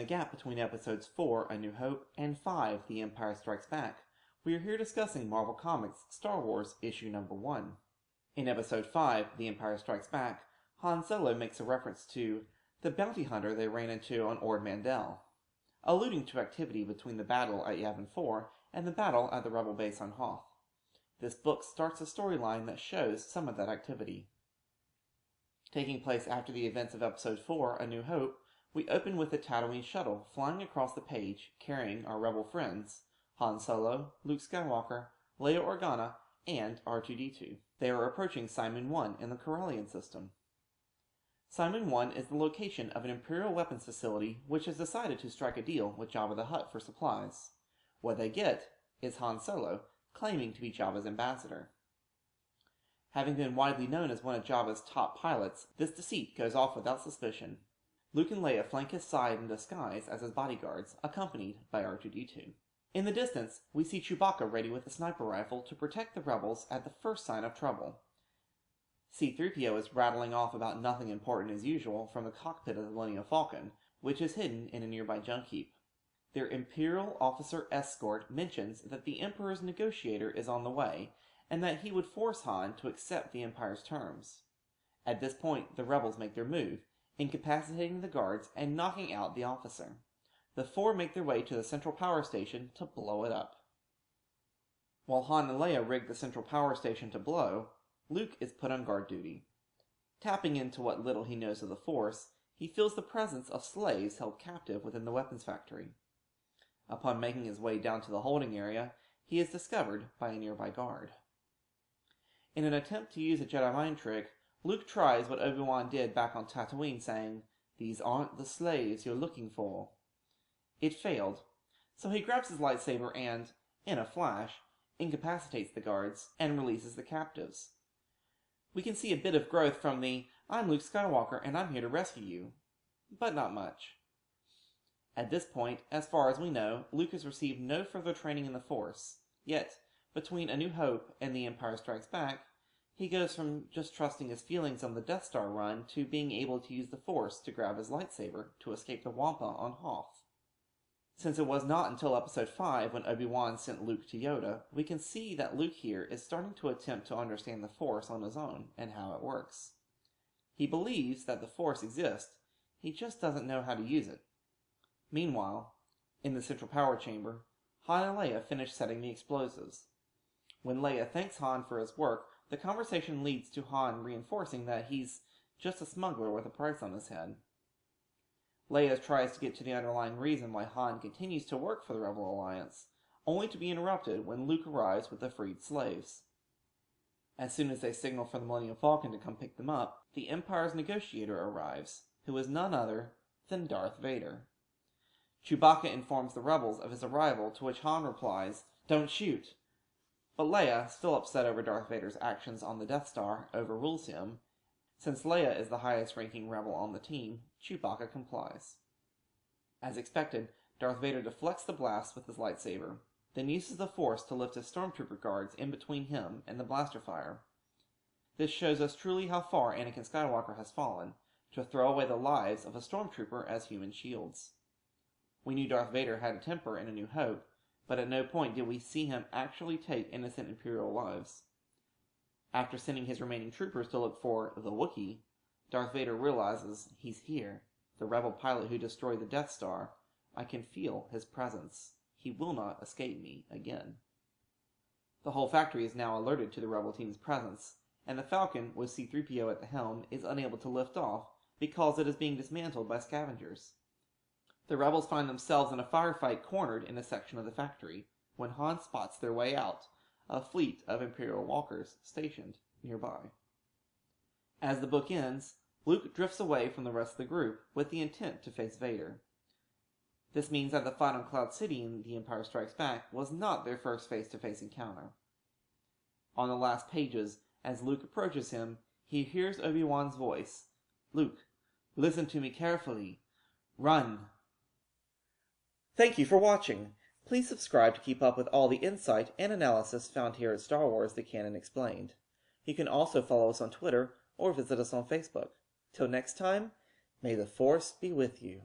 the gap between episodes 4, A New Hope, and 5, The Empire Strikes Back, we are here discussing Marvel Comics Star Wars Issue Number 1. In episode 5, The Empire Strikes Back, Han Solo makes a reference to the bounty hunter they ran into on Ord Mantell, alluding to activity between the battle at Yavin 4 and the battle at the Rebel base on Hoth. This book starts a storyline that shows some of that activity. Taking place after the events of Episode 4, A New Hope, we open with the Tatooine shuttle flying across the page carrying our Rebel friends, Han Solo, Luke Skywalker, Leia Organa, and R2-D2. They are approaching Simon 1 in the Corellian system. Simon 1 is the location of an Imperial weapons facility which has decided to strike a deal with Jabba the Hutt for supplies. What they get is Han Solo, claiming to be Jabba's ambassador. Having been widely known as one of Jabba's top pilots, this deceit goes off without suspicion. Luke and Leia flank his side in disguise as his bodyguards, accompanied by R2-D2. In the distance, we see Chewbacca ready with a sniper rifle to protect the rebels at the first sign of trouble. C-3PO is rattling off about nothing important as usual from the cockpit of the Millennium Falcon, which is hidden in a nearby junk heap. Their Imperial officer escort mentions that the Emperor's negotiator is on the way, and that he would force Han to accept the Empire's terms. At this point, the rebels make their move, incapacitating the guards and knocking out the officer. The four make their way to the central power station to blow it up. While Han and Leia rig the central power station to blow, Luke is put on guard duty. Tapping into what little he knows of the Force, he feels the presence of slaves held captive within the weapons factory. Upon making his way down to the holding area, he is discovered by a nearby guard. In an attempt to use a Jedi mind trick, Luke tries what Obi-Wan did back on Tatooine, saying, "These aren't the slaves you're looking for." It failed, so he grabs his lightsaber and, in a flash, incapacitates the guards and releases the captives. We can see a bit of growth from the "I'm Luke Skywalker and I'm here to rescue you," but not much. At this point, as far as we know, Luke has received no further training in the Force, yet, between A New Hope and The Empire Strikes Back, he goes from just trusting his feelings on the Death Star run to being able to use the Force to grab his lightsaber to escape the Wampa on Hoth. Since it was not until Episode 5 when Obi-Wan sent Luke to Yoda, we can see that Luke here is starting to attempt to understand the Force on his own and how it works. He believes that the Force exists, he just doesn't know how to use it. Meanwhile, in the central power chamber, Han and Leia finish setting the explosives. When Leia thanks Han for his work, the conversation leads to Han reinforcing that he's just a smuggler with a price on his head. Leia tries to get to the underlying reason why Han continues to work for the Rebel Alliance, only to be interrupted when Luke arrives with the freed slaves. As soon as they signal for the Millennium Falcon to come pick them up, the Empire's negotiator arrives, who is none other than Darth Vader. Chewbacca informs the rebels of his arrival, to which Han replies, "Don't shoot." But Leia, still upset over Darth Vader's actions on the Death Star, overrules him. Since Leia is the highest-ranking rebel on the team, Chewbacca complies. As expected, Darth Vader deflects the blast with his lightsaber, then uses the Force to lift his stormtrooper guards in between him and the blaster fire. This shows us truly how far Anakin Skywalker has fallen, to throw away the lives of a stormtrooper as human shields. We knew Darth Vader had a temper in A New Hope, but at no point did we see him actually take innocent Imperial lives. After sending his remaining troopers to look for the Wookiee, Darth Vader realizes he's here, the rebel pilot who destroyed the Death Star. I can feel his presence. He will not escape me again. The whole factory is now alerted to the rebel team's presence, and the Falcon, with C-3PO at the helm, is unable to lift off because it is being dismantled by scavengers. The rebels find themselves in a firefight cornered in a section of the factory, when Han spots their way out, a fleet of Imperial walkers stationed nearby. As the book ends, Luke drifts away from the rest of the group with the intent to face Vader. This means that the fight on Cloud City in The Empire Strikes Back was not their first face-to-face encounter. On the last pages, as Luke approaches him, he hears Obi-Wan's voice. "Luke, listen to me carefully. Run." Thank you for watching. Please subscribe to keep up with all the insight and analysis found here at Star Wars: The Canon Explained. You can also follow us on Twitter or visit us on Facebook. Till next time, may the Force be with you.